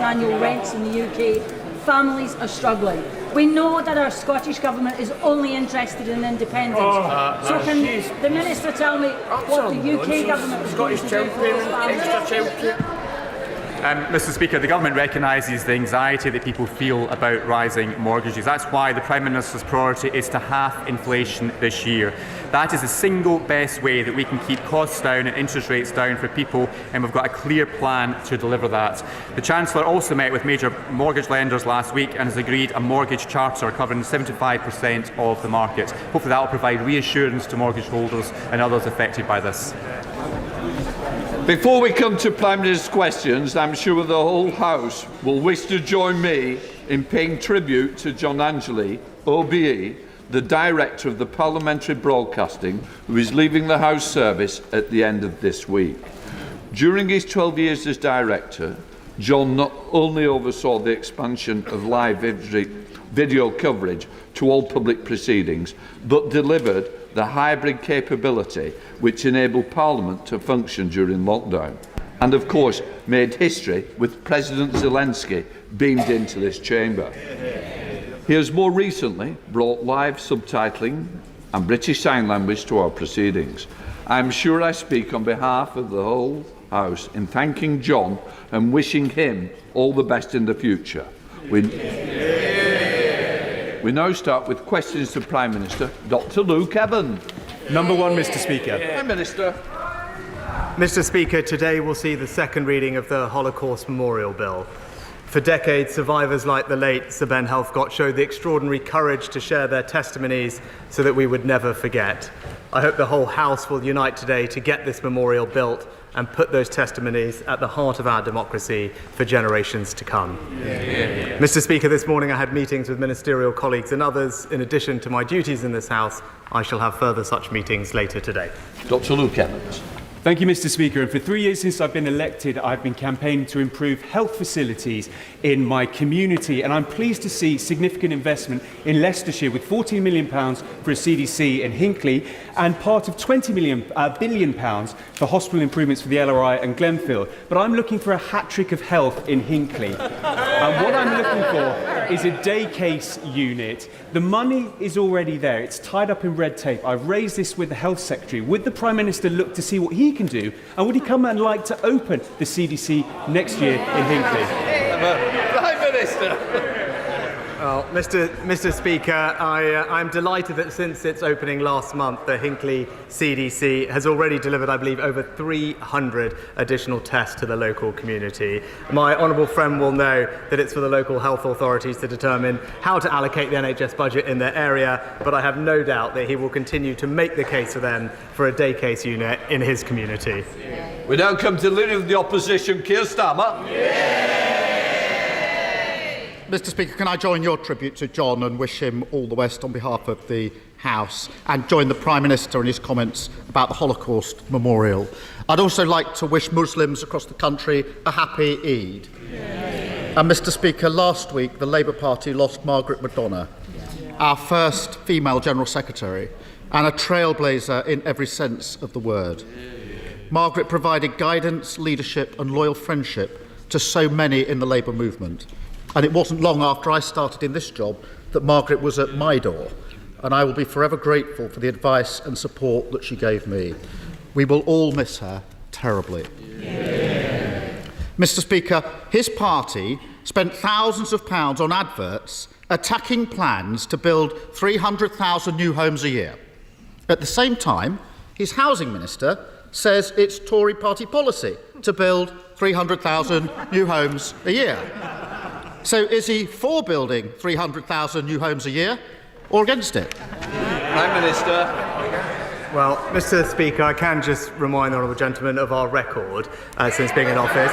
annual rents in the UK, families are struggling. We know that our Scottish Government is only interested in independence. So can the Minister tell me what the UK Government is going to do for those families? Mr Speaker, the Government recognises the anxiety that people feel about rising mortgages. That's why the Prime Minister's priority is to halve inflation this year. That is the single best way that we can keep costs down and interest rates down for people, and we've got a clear plan to deliver that. The Chancellor also met with major mortgage lenders last week and has agreed a mortgage charter covering 75% of the market. Hopefully that will provide reassurance to mortgage holders and others affected by this. Before we come to Prime Minister's questions, I'm sure the whole House will wish to join me in paying tribute to John Angeli, OBE, the Director of the Parliamentary Broadcasting, who is leaving the House service at the end of this week. During his 12 years as Director, John not only oversaw the expansion of live video coverage to all public proceedings, but delivered the hybrid capability which enabled Parliament to function during lockdown, and of course made history with President Zelensky beamed into this chamber. He has more recently brought live subtitling and British Sign Language to our proceedings. I am sure I speak on behalf of the whole House in thanking John and wishing him all the best in the future. We now start with questions to Prime Minister. Dr Luke Evans. Number one, Mr Speaker. Prime Minister. Mr Speaker, today we'll see the second reading of the Holocaust Memorial Bill. For decades, survivors like the late Sir Ben Helfgott showed the extraordinary courage to share their testimonies so that we would never forget. I hope the whole House will unite today to get this memorial built and put those testimonies at the heart of our democracy for generations to come. Mr Speaker, this morning I had meetings with ministerial colleagues and others. In addition to my duties in this House, I shall have further such meetings later today. Dr Luke Evans. Thank you, Mr Speaker. And for 3 years since I've been elected, I've been campaigning to improve health facilities in my community. And I'm pleased to see significant investment in Leicestershire with £14 million for a CDC in Hinckley and part of £20 billion for hospital improvements for the LRI and Glenfield. But I'm looking for a hat-trick of health in Hinckley. And what I'm looking for is a day case unit. The money is already there. It's tied up in red tape. I've raised this with the Health Secretary. Would the Prime Minister look to see what he can do, and would he come and like to open the CDC next year in Hinckley? Prime Minister. Well, Mr Speaker, I'm delighted that since its opening last month, the Hinckley CDC has already delivered, I believe, over 300 additional tests to the local community. My honourable friend will know that it's for the local health authorities to determine how to allocate the NHS budget in their area, but I have no doubt that he will continue to make the case for them for a day case unit in his community. We now come to the Leader of the Opposition, Keir Starmer. Mr Speaker, can I join your tribute to John and wish him all the best on behalf of the House, and join the Prime Minister in his comments about the Holocaust Memorial. I'd also like to wish Muslims across the country a happy Eid. And Mr Speaker, last week the Labour Party lost Margaret McDonough, our first female General Secretary, and a trailblazer in every sense of the word. Margaret provided guidance, leadership and loyal friendship to so many in the Labour movement. And it wasn't long after I started in this job that Margaret was at my door, and I will be forever grateful for the advice and support that she gave me. We will all miss her terribly. Mr Speaker, his party spent thousands of pounds on adverts attacking plans to build 300,000 new homes a year. At the same time, his housing minister says it's Tory party policy to build 300,000 new homes a year. So is he for building 300,000 new homes a year or against it? Prime Minister. Well, Mr Speaker, I can just remind the honourable gentleman of our record since being in office.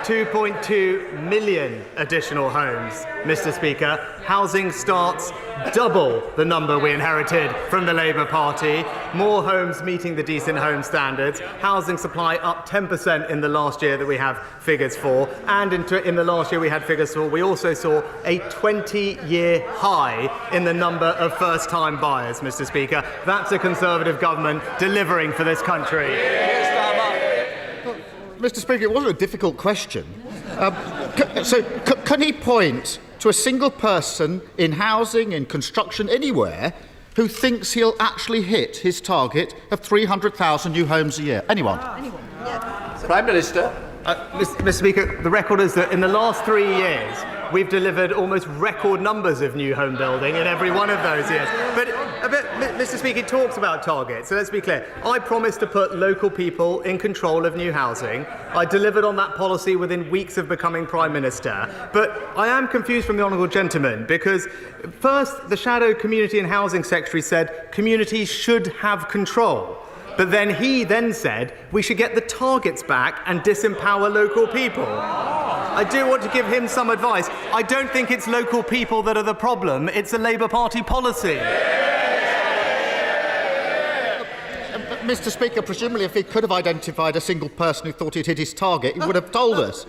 2.2 million additional homes, Mr Speaker. Housing starts double the number we inherited from the Labour Party. More homes meeting the decent home standards. Housing supply up 10% in the last year that we have figures for. And in the last year we had figures for, we also saw a 20-year high in the number of first-time buyers, Mr Speaker. That's a Conservative government delivering for this country. Mr. Speaker, it wasn't a difficult question. Can he point to a single person in housing, in construction, anywhere, who thinks he'll actually hit his target of 300,000 new homes a year? Anyone? Prime Minister. Mr. Speaker, the record is that in the last 3 years, we've delivered almost record numbers of new home building in every one of those years. But Mr. Speaker, he talks about targets, so let's be clear. I promised to put local people in control of new housing. I delivered on that policy within weeks of becoming Prime Minister. But I am confused from the honourable gentleman, because first, the Shadow Community and Housing Secretary said communities should have control. But then he said we should get the targets back and disempower local people. I do want to give him some advice. I don't think it's local people that are the problem. It's a Labour Party policy. Mr. Speaker, presumably if he could have identified a single person who thought he'd hit his target, he would have told us.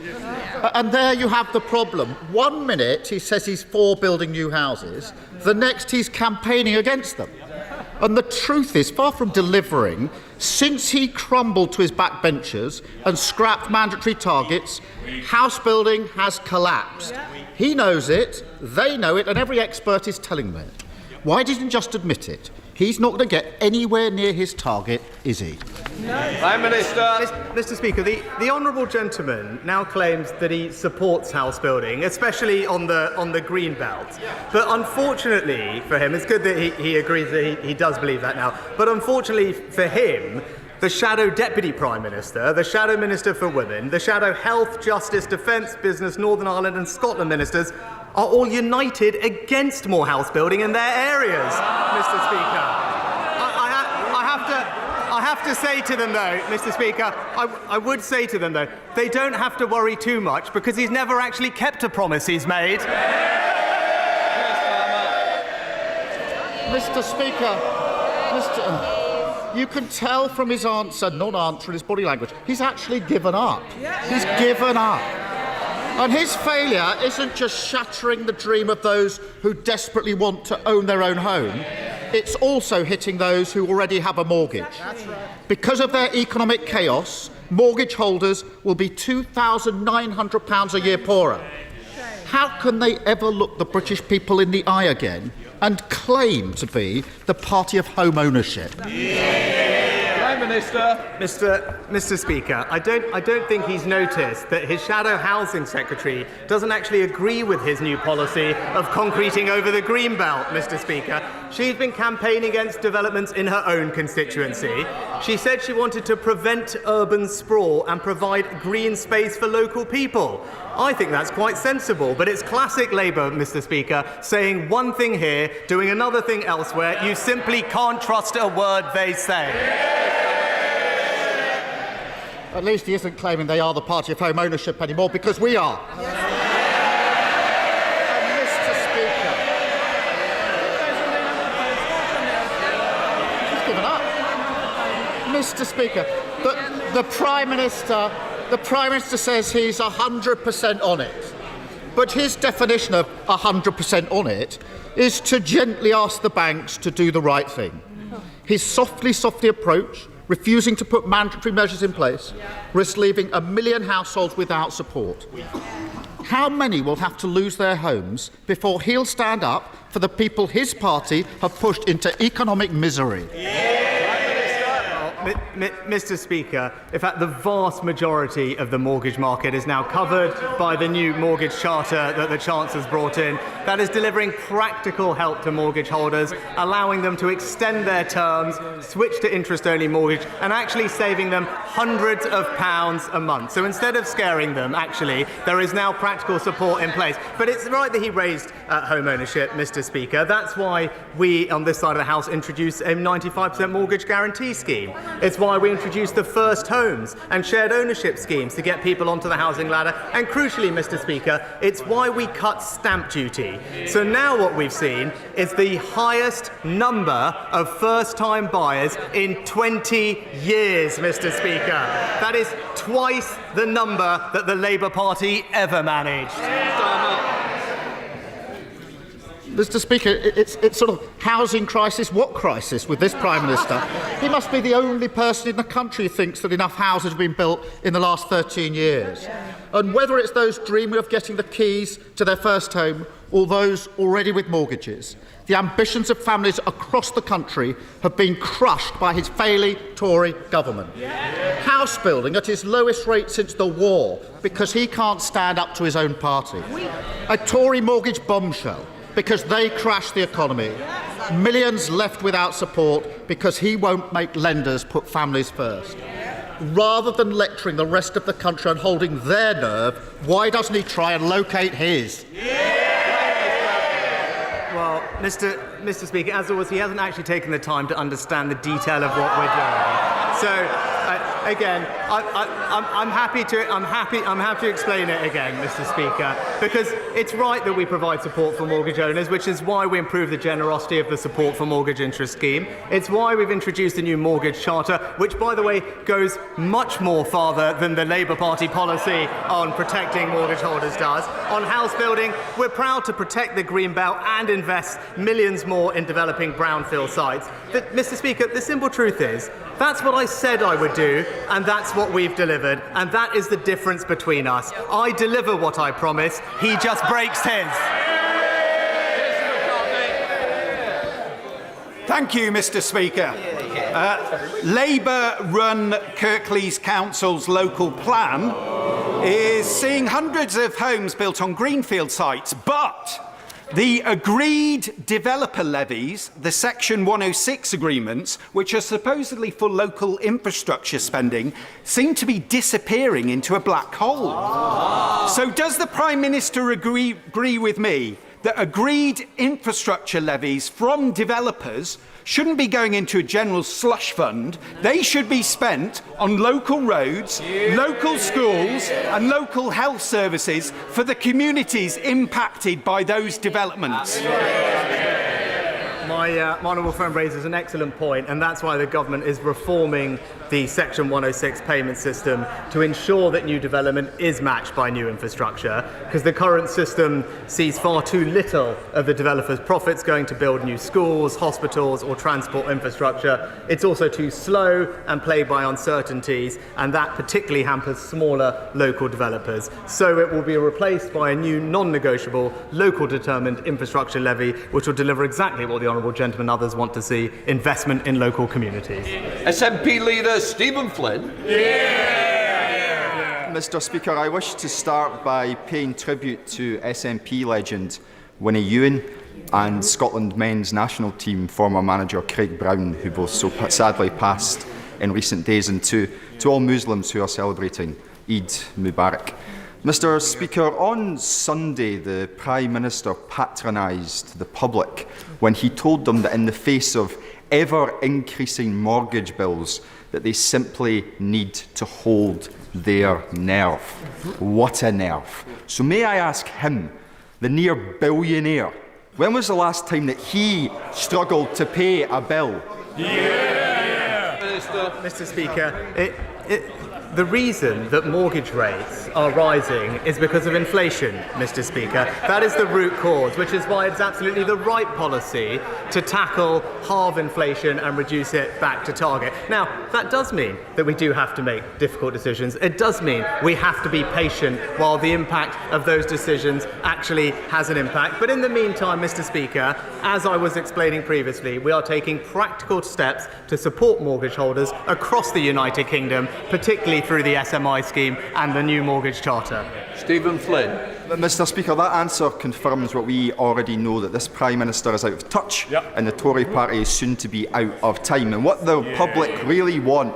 And there you have the problem. 1 minute he says he's for building new houses, the next he's campaigning against them. And the truth is, far from delivering, since he crumbled to his backbenchers and scrapped mandatory targets, house building has collapsed. He knows it, they know it, and every expert is telling them it. Why didn't he just admit it? He's not going to get anywhere near his target, is he? Prime Minister. Mr. Speaker, the honourable gentleman now claims that he supports house building, especially on the green belt. But unfortunately for him, it's good that he agrees that he does believe that now. But unfortunately for him, the Shadow Deputy Prime Minister, the Shadow Minister for Women, the Shadow Health, Justice, Defence, Business, Northern Ireland and Scotland ministers are all united against more house building in their areas, Mr. Speaker. I have to say to them, though, Mr. Speaker, I would say to them, though, they don't have to worry too much because he's never actually kept a promise he's made. Mr. Speaker, you can tell from his answer, non-answer, his body language, he's actually given up. He's given up. And his failure isn't just shattering the dream of those who desperately want to own their own home, it's also hitting those who already have a mortgage. That's right. Because of their economic chaos, mortgage holders will be £2,900 a year poorer. How can they ever look the British people in the eye again and claim to be the party of home ownership? Prime Minister. Mr. Speaker, I don't think he's noticed that his Shadow Housing Secretary doesn't actually agree with his new policy of concreting over the green belt, Mr. Speaker. She's been campaigning against developments in her own constituency. She said she wanted to prevent urban sprawl and provide green space for local people. I think that's quite sensible, but it's classic Labour, Mr. Speaker, saying one thing here, doing another thing elsewhere. You simply can't trust a word they say. At least he isn't claiming they are the party of home ownership anymore, because we are. Mr. Speaker. He's given up. Mr. Speaker, the Prime Minister says he's 100% on it. But his definition of 100% on it is to gently ask the banks to do the right thing. His softly approach, refusing to put mandatory measures in place, risks leaving 1 million households without support. How many will have to lose their homes before he'll stand up for the people his party have pushed into economic misery? Mr. Speaker, in fact, the vast majority of the mortgage market is now covered by the new mortgage charter that the Chancellor's brought in. That is delivering practical help to mortgage holders, allowing them to extend their terms, switch to interest-only mortgage, and actually saving them hundreds of pounds a month. So instead of scaring them, actually, there is now practical support in place. But it's right that he raised home ownership, Mr. Speaker. That's why we, on this side of the House, introduced a 95% mortgage guarantee scheme. It's why we introduced the first homes and shared ownership schemes to get people onto the housing ladder. And crucially, Mr. Speaker, it's why we cut stamp duty. So now what we've seen is the highest number of first-time buyers in 20 years, Mr. Speaker. That is twice the number that the Labour Party ever managed. Mr. Speaker, it's sort of housing crisis. What crisis with this Prime Minister? He must be the only person in the country who thinks that enough houses have been built in the last 13 years. And whether it's those dreaming of getting the keys to their first home or those already with mortgages, the ambitions of families across the country have been crushed by his failing Tory government. House building at his lowest rate since the war because he can't stand up to his own party. A Tory mortgage bombshell because they crashed the economy. Millions left without support because he won't make lenders put families first. Rather than lecturing the rest of the country and holding their nerve, why doesn't he try and locate his? Well, Mr. Speaker, as always, he hasn't actually taken the time to understand the detail of what we're doing. So, again, I'm happy to explain it again, Mr. Speaker, because it's right that we provide support for mortgage owners, which is why we improve the generosity of the support for mortgage interest scheme. It's why we've introduced a new mortgage charter, which, by the way, goes much more farther than the Labour Party policy on protecting mortgage holders does. On house building, we're proud to protect the green belt and invest millions more in developing brownfield sites. But, Mr. Speaker, the simple truth is, that's what I said I would do, and that's what we've delivered, and that is the difference between us. I deliver what I promise, he just breaks his. Thank you, Mr. Speaker. Labour-run Kirklees Council's local plan is seeing hundreds of homes built on greenfield sites, but the agreed developer levies, the Section 106 agreements, which are supposedly for local infrastructure spending, seem to be disappearing into a black hole. So does the Prime Minister agree with me that agreed infrastructure levies from developers shouldn't be going into a general slush fund? They should be spent on local roads, local schools and local health services for the communities impacted by those developments. My honourable friend raises an excellent point, and that's why the government is reforming the Section 106 payment system to ensure that new development is matched by new infrastructure, because the current system sees far too little of the developers' profits going to build new schools, hospitals or transport infrastructure. It's also too slow and plagued by uncertainties, and that particularly hampers smaller local developers. So it will be replaced by a new non-negotiable, local determined infrastructure levy, which will deliver exactly what the honourable gentleman and others want to see: investment in local communities. SNP leader Stephen Flynn. Mr. Speaker, I wish to start by paying tribute to SNP legend Winnie Ewan and Scotland men's national team former manager Craig Brown, who both so sadly passed in recent days, and to all Muslims who are celebrating Eid Mubarak. Mr. Speaker, on Sunday the Prime Minister patronised the public when he told them that in the face of ever-increasing mortgage bills that they simply need to hold their nerve. What a nerve. So may I ask him, the near billionaire, when was the last time that he struggled to pay a bill? Mr. Speaker, the reason that mortgage rates are rising is because of inflation, Mr. Speaker. That is the root cause, which is why it's absolutely the right policy to tackle, halve inflation and reduce it back to target. Now, that does mean that we do have to make difficult decisions. It does mean we have to be patient while the impact of those decisions actually has an impact. But in the meantime, Mr. Speaker, as I was explaining previously, we are taking practical steps to support mortgage holders across the United Kingdom, particularly through the SMI scheme and the new mortgage charter. Stephen Flynn. Mr. Speaker, that answer confirms what we already know, that this Prime Minister is out of touch and the Tory party is soon to be out of time. And what the public really want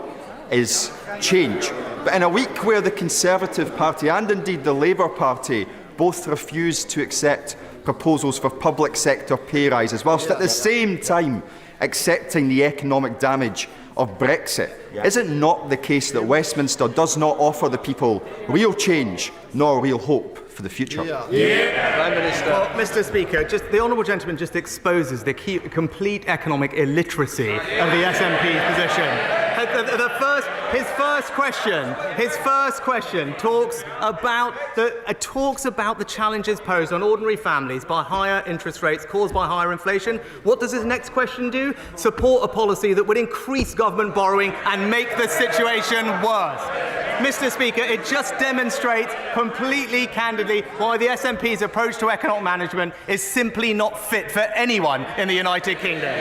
is change. But in a week where the Conservative Party and indeed the Labour Party both refused to accept proposals for public sector pay rises, whilst at the same time accepting the economic damage of Brexit, is it not the case that Westminster does not offer the people real change nor real hope for the future? Prime Minister. Well, Mr. Speaker, the honourable gentleman just exposes the complete economic illiteracy of the SNP's position. The first His first question talks about the challenges posed on ordinary families by higher interest rates caused by higher inflation. What does his next question do? Support a policy that would increase government borrowing and make the situation worse. Mr. Speaker, it just demonstrates completely candidly why the SNP's approach to economic management is simply not fit for anyone in the United Kingdom.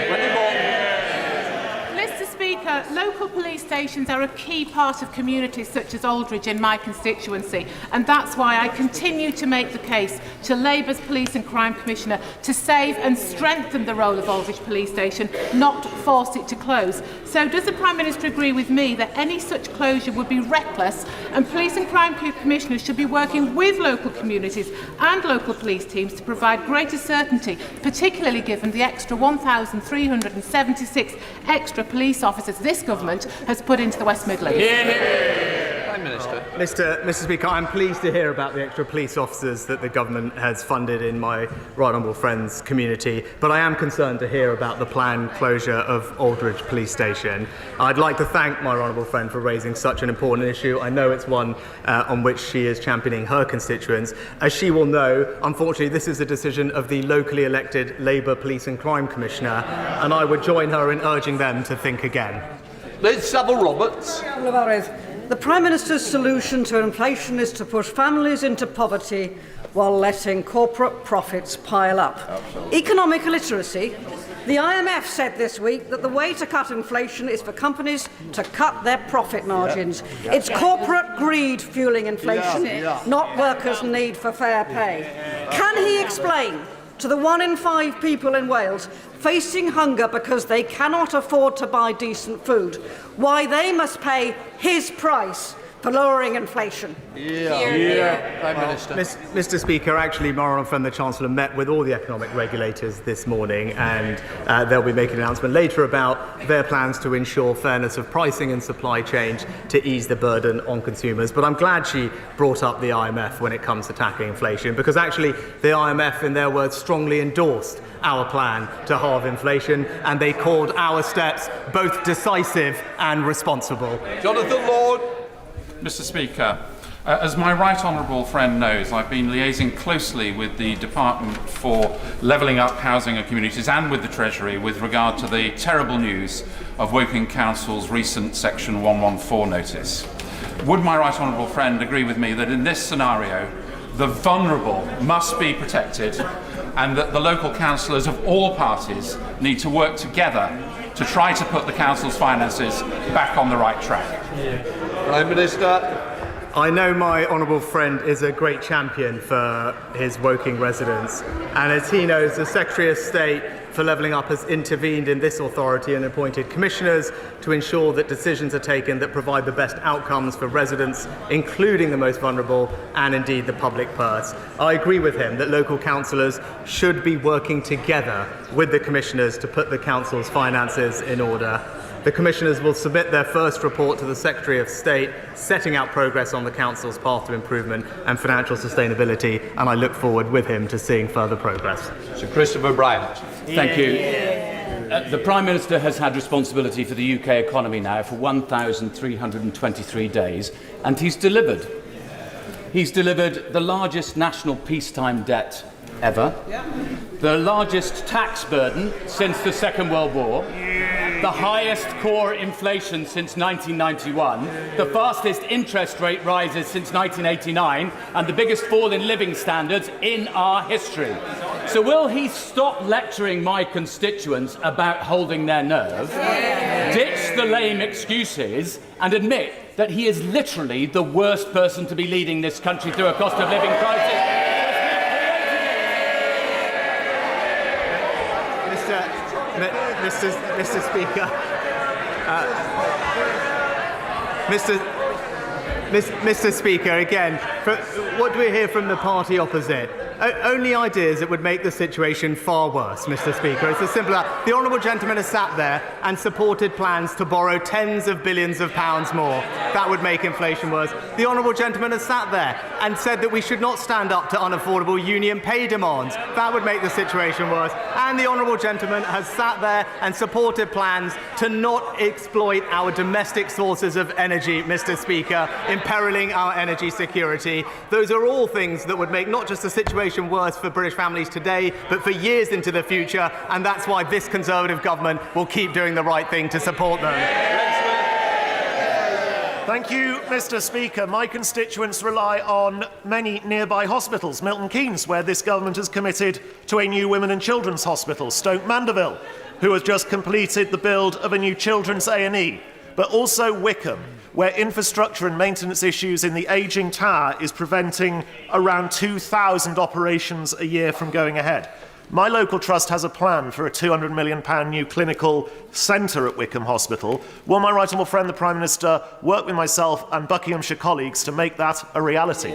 Mr. Speaker, local police stations are a key part of communities such as Aldridge in my constituency, and that's why I continue to make the case to Labour's Police and Crime Commissioner to save and strengthen the role of Aldridge Police Station, not force it to close. So does the Prime Minister agree with me that any such closure would be reckless, and Police and Crime Commissioners should be working with local communities and local police teams to provide greater certainty, particularly given the extra 1,376 extra police officers this government has put into the West Midlands? Prime Minister. Mr. Speaker, I'm pleased to hear about the extra police officers that the government has funded in my right honourable friend's community, but I am concerned to hear about the planned closure of Aldridge Police Station. I'd like to thank my right honourable friend for raising such an important issue. I know it's one on which she is championing her constituents. As she will know, unfortunately, this is a decision of the locally elected Labour Police and Crime Commissioner, and I would join her in urging them to think again. Liz Savile-Roberts. The Prime Minister's solution to inflation is to push families into poverty while letting corporate profits pile up. Absolutely. Economic illiteracy. The IMF said this week that the way to cut inflation is for companies to cut their profit margins. Yeah. It's corporate greed fueling inflation, not workers' need for fair pay. Can he explain to the 1 in 5 people in Wales facing hunger because they cannot afford to buy decent food why they must pay his price for lowering inflation? Prime Minister. Mr. Speaker, actually, my honourable friend the Chancellor met with all the economic regulators this morning, and they'll be making an announcement later about their plans to ensure fairness of pricing and supply chain to ease the burden on consumers. But I'm glad she brought up the IMF when it comes to tackling inflation, because actually the IMF, in their words, strongly endorsed our plan to halve inflation, and they called our steps both decisive and responsible. Jonathan Lord. Mr. Speaker, as my right honourable friend knows, I've been liaising closely with the Department for Levelling Up Housing and Communities and with the Treasury with regard to the terrible news of Woking Council's recent Section 114 notice. Would my right honourable friend agree with me that in this scenario, the vulnerable must be protected and that the local councillors of all parties need to work together to try to put the council's finances back on the right track? Prime Minister. I know my honourable friend is a great champion for his Woking residents, and as he knows, the Secretary of State for Levelling Up has intervened in this authority and appointed commissioners to ensure that decisions are taken that provide the best outcomes for residents, including the most vulnerable and indeed the public purse. I agree with him that local councillors should be working together with the commissioners to put the council's finances in order. The commissioners will submit their first report to the Secretary of State, setting out progress on the council's path to improvement and financial sustainability, and I look forward with him to seeing further progress. Sir Christopher Bryant. Thank you. The Prime Minister has had responsibility for the UK economy now for 1,323 days, and he's delivered. He's delivered the largest national peacetime debt ever, the largest tax burden since the Second World War, the highest core inflation since 1991, the fastest interest rate rises since 1989, and the biggest fall in living standards in our history. So will he stop lecturing my constituents about holding their nerve, ditch the lame excuses, and admit that he is literally the worst person to be leading this country through a cost of living crisis? Mr. Speaker, Mr. Speaker, again, what do we hear from the party opposite? Only ideas that would make the situation far worse, Mr. Speaker. It's as simple as that. The honourable gentleman has sat there and supported plans to borrow tens of billions of pounds more. That would make inflation worse. The honourable gentleman has sat there and said that we should not stand up to unaffordable union pay demands. That would make the situation worse. And the honourable gentleman has sat there and supported plans to not exploit our domestic sources of energy, Mr. Speaker, imperiling our energy security. Those are all things that would make not just the situation worse for British families today, but for years into the future, and that's why this Conservative government will keep doing the right thing to support them. Thank you, Mr. Speaker. My constituents rely on many nearby hospitals. Milton Keynes, where this government has committed to a new women and children's hospital. Stoke Mandeville, who has just completed the build of a new children's A&E. But also Wickham, where infrastructure and maintenance issues in the ageing tower is preventing around 2,000 operations a year from going ahead. My local trust has a plan for a £200 million new clinical centre at Wickham Hospital. Will my right honourable friend, the Prime Minister, work with myself and Buckinghamshire colleagues to make that a reality?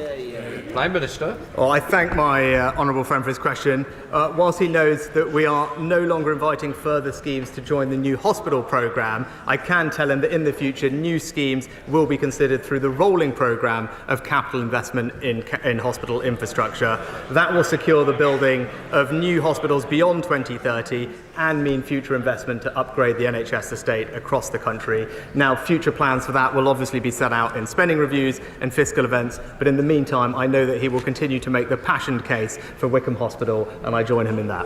Prime Minister. Well, I thank my honourable friend for his question. Whilst he knows that we are no longer inviting further schemes to join the new hospital programme, I can tell him that in the future new schemes will be considered through the rolling programme of capital investment in hospital infrastructure. That will secure the building of new hospitals beyond 2030 and mean future investment to upgrade the NHS estate across the country. Now, future plans for that will obviously be set out in spending reviews and fiscal events, but in the meantime, I know that he will continue to make the passioned case for Wickham Hospital, and I join him in that.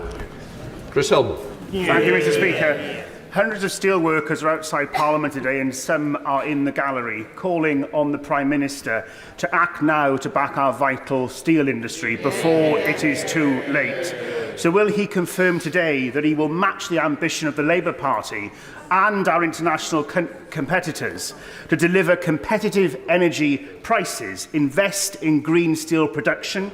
Chris Elmo. Thank you, Mr. Speaker. Hundreds of steel workers are outside Parliament today and some are in the gallery, calling on the Prime Minister to act now to back our vital steel industry before it is too late. So will he confirm today that he will match the ambition of the Labour Party and our international competitors to deliver competitive energy prices, invest in green steel production,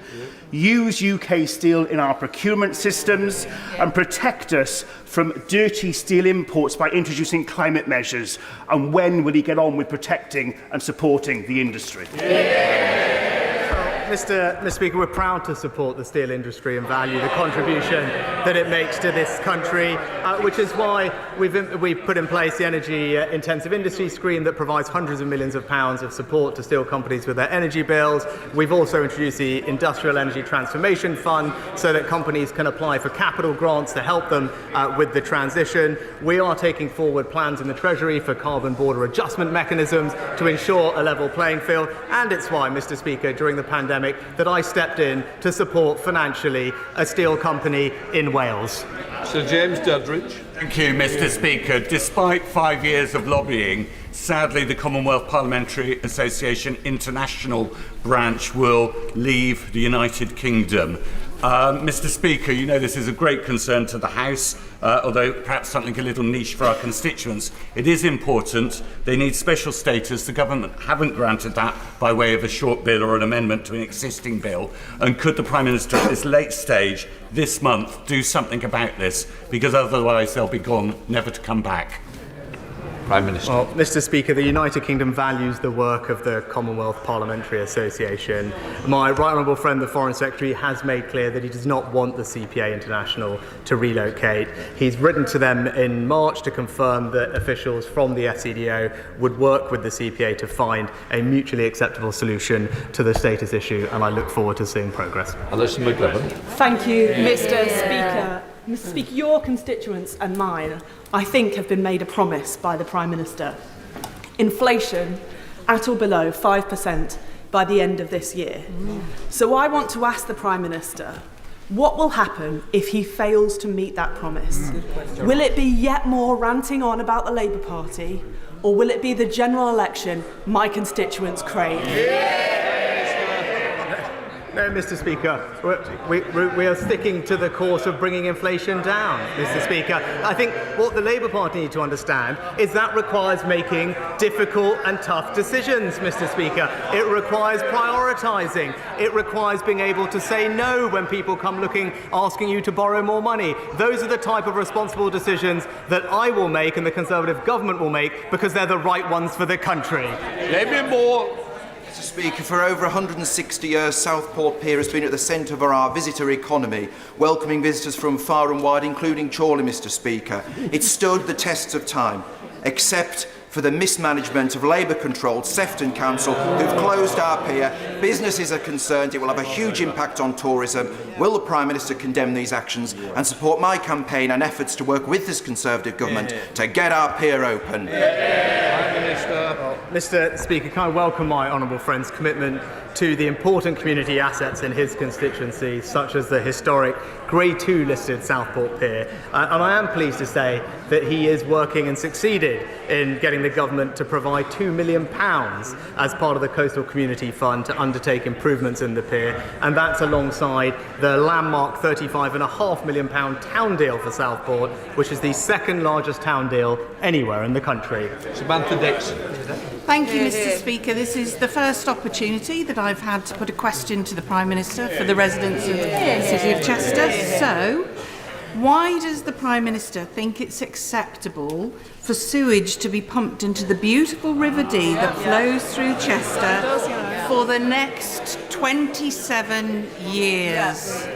use UK steel in our procurement systems, and protect us from dirty steel imports by introducing climate measures? And when will he get on with protecting and supporting the industry? Mr. Speaker, we're proud to support the steel industry and value the contribution that it makes to this country, which is why we've put in place the energy intensive industry scheme that provides hundreds of millions of pounds of support to steel companies with their energy bills. We've also introduced the Industrial Energy Transformation Fund so that companies can apply for capital grants to help them with the transition. We are taking forward plans in the Treasury for carbon border adjustment mechanisms to ensure a level playing field, and it's why, Mr. Speaker, during the pandemic that I stepped in to support financially a steel company in Wales. Sir James Duddridge. Thank you, Mr. Speaker. Despite 5 years of lobbying, sadly the Commonwealth Parliamentary Association International branch will leave the United Kingdom. Mr. Speaker, you know this is a great concern to the House, although perhaps something a little niche for our constituents. It is important. They need special status. The government haven't granted that by way of a short bill or an amendment to an existing bill. And could the Prime Minister at this late stage, this month, do something about this? Because otherwise they'll be gone, never to come back. Prime Minister. Well, Mr. Speaker, the United Kingdom values the work of the Commonwealth Parliamentary Association. My right honourable friend, the Foreign Secretary, has made clear that he does not want the CPA International to relocate. He's written to them in March to confirm that officials from the SCDO would work with the CPA to find a mutually acceptable solution to the status issue, and I look forward to seeing progress. Alison McLevin. Thank you, Mr. Speaker. Mr. Speaker, your constituents and mine, I think, have been made a promise by the Prime Minister. Inflation at or below 5% by the end of this year. So I want to ask the Prime Minister, what will happen if he fails to meet that promise? Will it be yet more ranting on about the Labour Party, or will it be the general election my constituents crave? No, Mr. Speaker, we are sticking to the course of bringing inflation down, Mr. Speaker. I think what the Labour Party need to understand is that requires making difficult and tough decisions, Mr. Speaker. It requires prioritising. It requires being able to say no when people come looking, asking you to borrow more money. Those are the type of responsible decisions that I will make and the Conservative government will make because they're the right ones for the country. Maybe more. Mr. Speaker, for over 160 years, Southport Pier has been at the centre of our visitor economy, welcoming visitors from far and wide, including Chorley, Mr. Speaker. It stood the tests of time, except for the mismanagement of Labour-controlled Sefton Council, who've closed our pier. Businesses are concerned it will have a huge impact on tourism. Will the Prime Minister condemn these actions and support my campaign and efforts to work with this Conservative government to get our pier open? Mr. Speaker, can I welcome my honourable friend's commitment to the important community assets in his constituency, such as the historic Grade 2 listed Southport Pier. And I am pleased to say that he is working and succeeded in getting the government to provide £2 million as part of the Coastal Community Fund to undertake improvements in the pier. And that's alongside the landmark £35.5 million town deal for Southport, which is the second largest town deal anywhere in the country. Samantha Dixon. Thank you, Mr. Speaker. This is the first opportunity that I've had to put a question to the Prime Minister for the residents of the City of Chester. So, why does the Prime Minister think it's acceptable for sewage to be pumped into the beautiful River Dee that flows through Chester for the next 27 years?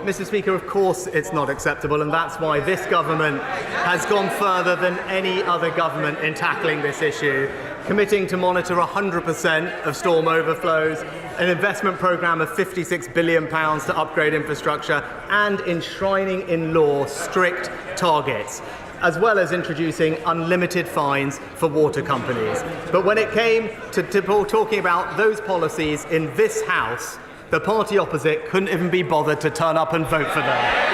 Mr. Speaker, of course it's not acceptable, and that's why this government has gone further than any other government in tackling this issue, committing to monitor 100% of storm overflows, an investment programme of £56 billion to upgrade infrastructure, and enshrining in law strict targets, as well as introducing unlimited fines for water companies. But when it came to talking about those policies in this House, the party opposite couldn't even be bothered to turn up and vote for them.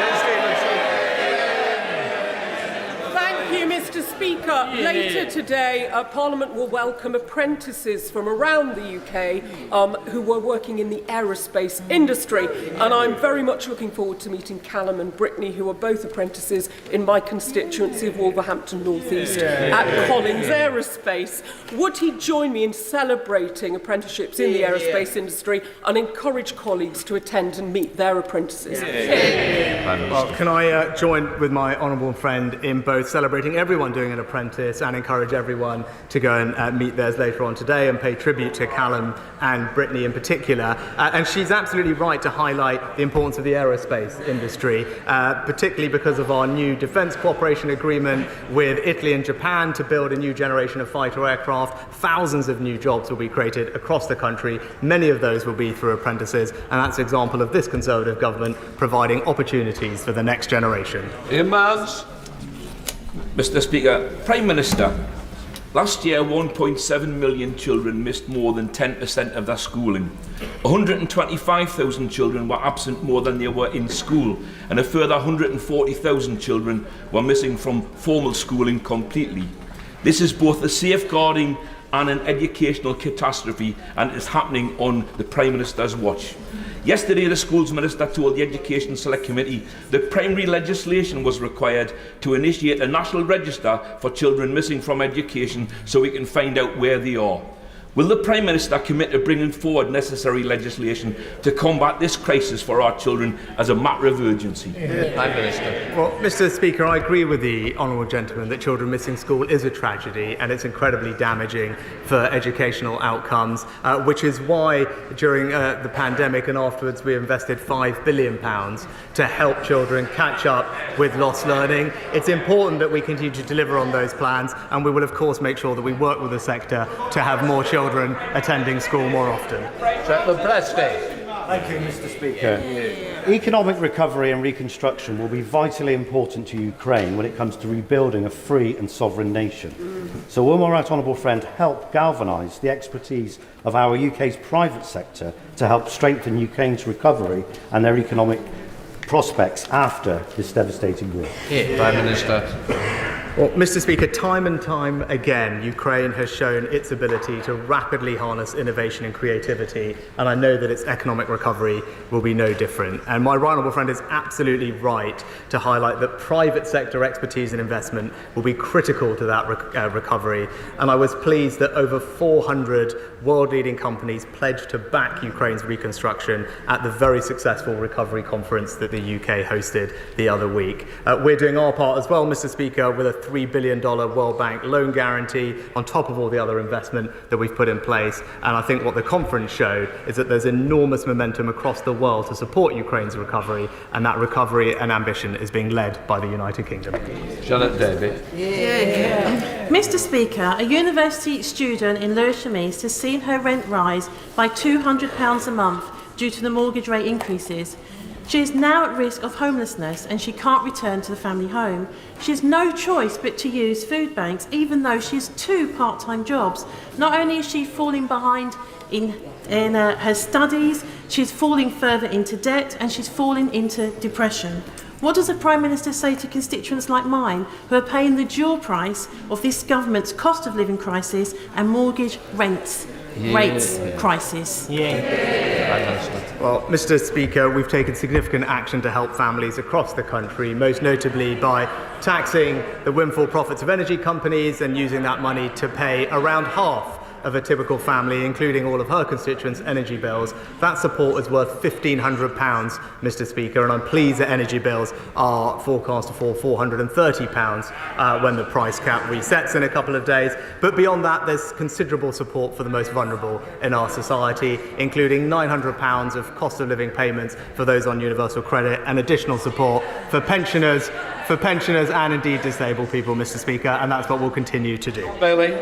Thank you, Mr. Speaker. Later today, Parliament will welcome apprentices from around the UK who were working in the aerospace industry. And I'm very much looking forward to meeting Callum and Brittany, who are both apprentices in my constituency of Wolverhampton North East at Collins Aerospace. Would he join me in celebrating apprenticeships in the aerospace industry and encourage colleagues to attend and meet their apprentices? Well, can I join with my honourable friend in both celebrating everyone doing an apprentice and encourage everyone to go and meet theirs later on today and pay tribute to Callum and Brittany in particular. And she's absolutely right to highlight the importance of the aerospace industry, particularly because of our new defence cooperation agreement with Italy and Japan to build a new generation of fighter aircraft. Thousands of new jobs will be created across the country. Many of those will be through apprentices, and that's an example of this Conservative government providing opportunities for the next generation. Mr. Speaker, Prime Minister, last year 1.7 million children missed more than 10% of their schooling. 125,000 children were absent more than they were in school, and a further 140,000 children were missing from formal schooling completely. This is both a safeguarding and an educational catastrophe, and it's happening on the Prime Minister's watch. Yesterday, the Schools Minister told the Education Select Committee that primary legislation was required to initiate a national register for children missing from education so we can find out where they are. Will the Prime Minister commit to bringing forward necessary legislation to combat this crisis for our children as a matter of urgency? Prime Minister. Well, Mr. Speaker, I agree with the honourable gentleman that children missing school is a tragedy and it's incredibly damaging for educational outcomes, which is why during the pandemic and afterwards we invested £5 billion to help children catch up with lost learning. It's important that we continue to deliver on those plans, and we will of course make sure that we work with the sector to have more children attending school more often. Thank you, Mr. Speaker. Economic recovery and reconstruction will be vitally important to Ukraine when it comes to rebuilding a free and sovereign nation. So will my right honourable friend help galvanise the expertise of our UK's private sector to help strengthen Ukraine's recovery and their economic prospects after this devastating war? Prime Minister. Well, Mr. Speaker, time and time again, Ukraine has shown its ability to rapidly harness innovation and creativity, and I know that its economic recovery will be no different. And my right honourable friend is absolutely right to highlight that private sector expertise and investment will be critical to that recovery. And I was pleased that over 400 world-leading companies pledged to back Ukraine's reconstruction at the very successful recovery conference that the UK hosted the other week. We're doing our part as well, Mr. Speaker, with a $3 billion World Bank loan guarantee on top of all the other investment that we've put in place. And I think what the conference showed is that there's enormous momentum across the world to support Ukraine's recovery, and that recovery and ambition is being led by the United Kingdom. Janet David. Mr. Speaker, a university student in Lewisham East has seen her rent rise by £200 a month due to the mortgage rate increases. She is now at risk of homelessness and she can't return to the family home. She has no choice but to use food banks, even though she has 2 part-time jobs. Not only is she falling behind in her studies, she's falling further into debt and she's falling into depression. What does the Prime Minister say to constituents like mine who are paying the dual price of this government's cost of living crisis and mortgage rates crisis? Well, Mr. Speaker, we've taken significant action to help families across the country, most notably by taxing the windfall profits of energy companies and using that money to pay around half of a typical family, including all of her constituents' energy bills. That support is worth £1,500, Mr. Speaker, and I'm pleased that energy bills are forecast to fall £430 when the price cap resets in a couple of days. But beyond that, there's considerable support for the most vulnerable in our society, including £900 of cost of living payments for those on universal credit and additional support for pensioners and indeed disabled people, Mr. Speaker, and that's what we'll continue to do. Bailey.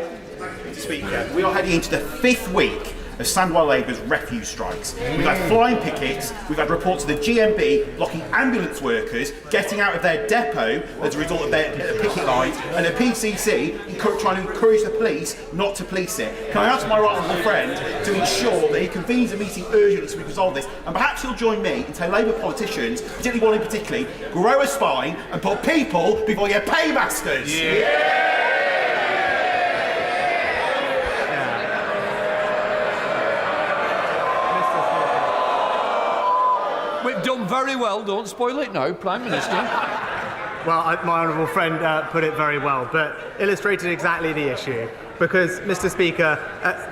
Speaker, we are heading into the 5th week of Sandwell Labour's refuse strikes. We've had flying pickets, we've had reports of the GMB blocking ambulance workers getting out of their depot as a result of their picket lines, and the PCC trying to encourage the police not to police it. Can I ask my right honourable friend to ensure that he convenes a meeting urgently so we can resolve this, and perhaps he'll join me and tell Labour politicians, particularly one in particular, grow a spine and put people before your paymasters. We've done very well, don't spoil it now, Prime Minister. Well, my honourable friend put it very well, but illustrated exactly the issue. Because, Mr. Speaker,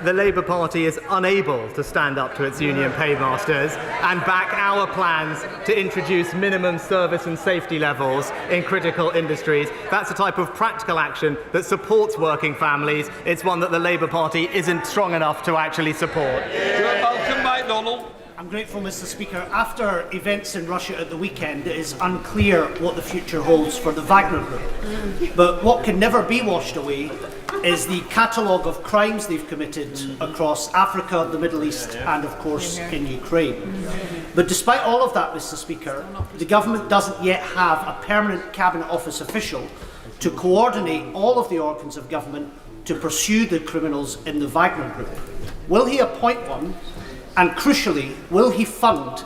the Labour Party is unable to stand up to its union paymasters and back our plans to introduce minimum service and safety levels in critical industries. That's the type of practical action that supports working families. It's one that the Labour Party isn't strong enough to actually support. Welcome back, Donald. I'm grateful, Mr. Speaker. After events in Russia at the weekend, it is unclear what the future holds for the Wagner Group. But what can never be washed away is the catalogue of crimes they've committed across Africa, the Middle East, and of course in Ukraine. But despite all of that, Mr. Speaker, the government doesn't yet have a permanent Cabinet Office official to coordinate all of the organs of government to pursue the criminals in the Wagner Group. Will he appoint one? And crucially, will he fund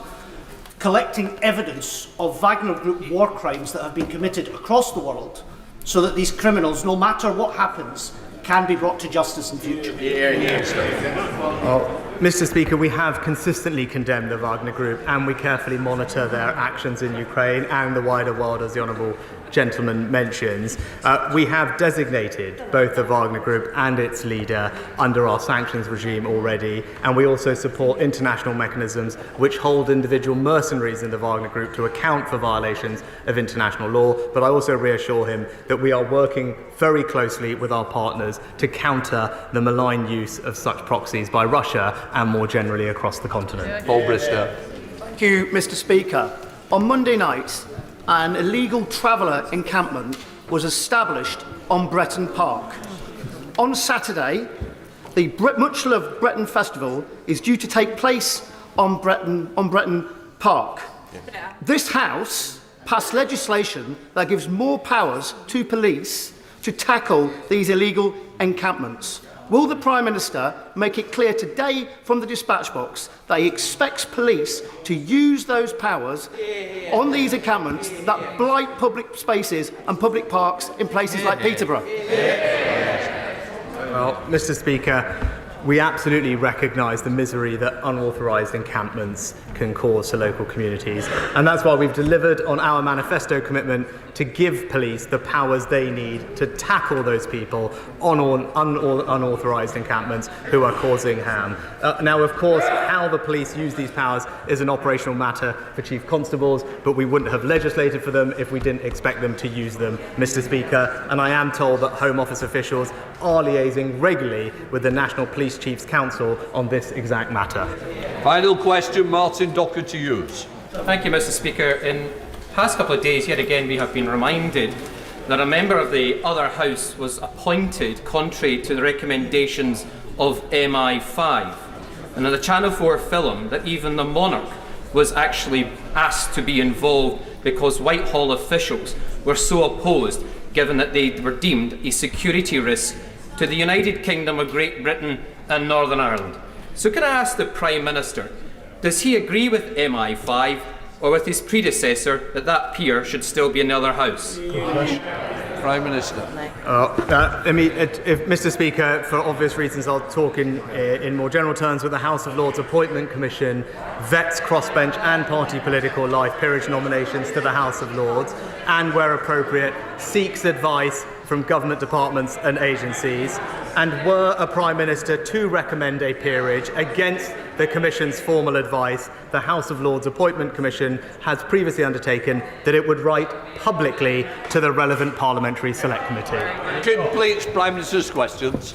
collecting evidence of Wagner Group war crimes that have been committed across the world so that these criminals, no matter what happens, can be brought to justice in future? Well, Mr. Speaker, we have consistently condemned the Wagner Group and we carefully monitor their actions in Ukraine and the wider world, as the Honourable gentleman mentions. We have designated both the Wagner Group and its leader under our sanctions regime already, and we also support international mechanisms which hold individual mercenaries in the Wagner Group to account for violations of international law. But I also reassure him that we are working very closely with our partners to counter the malign use of such proxies by Russia and more generally across the continent. Paul Bristow. Thank you, Mr. Speaker. On Monday night, an illegal traveller encampment was established on Bretton Park. On Saturday, the much loved Bretton Festival is due to take place on Bretton Park. This House passed legislation that gives more powers to police to tackle these illegal encampments. Will the Prime Minister make it clear today from the dispatch box that he expects police to use those powers on these encampments that blight public spaces and public parks in places like Peterborough? Well, Mr. Speaker, we absolutely recognise the misery that unauthorised encampments can cause to local communities, and that's why we've delivered on our manifesto commitment to give police the powers they need to tackle those people on unauthorised encampments who are causing harm. Now, of course, how how the police use these powers is an operational matter for chief constables, but we wouldn't have legislated for them if we didn't expect them to use them, Mr. Speaker. And I am told that Home Office officials are liaising regularly with the National Police Chiefs Council on this exact matter. Final question, Martin Docker to use. Thank you, Mr. Speaker. In the past couple of days, yet again, we have been reminded that a member of the other House was appointed contrary to the recommendations of MI5. And in the Channel 4 film, that even the monarch was actually asked to be involved because Whitehall officials were so opposed, given that they were deemed a security risk to the United Kingdom of Great Britain and Northern Ireland. So can I ask the Prime Minister, does he agree with MI5 or with his predecessor that peer should still be in the other House? Prime Minister. If Mr. Speaker, for obvious reasons, I'll talk in more general terms. With the House of Lords Appointment Commission vets crossbench and party political life peerage nominations to the House of Lords, and where appropriate, seeks advice from government departments and agencies, and were a Prime Minister to recommend a peerage against the Commission's formal advice, the House of Lords Appointment Commission has previously undertaken that it would write publicly to the relevant Parliamentary Select Committee. Completes Prime Minister's questions.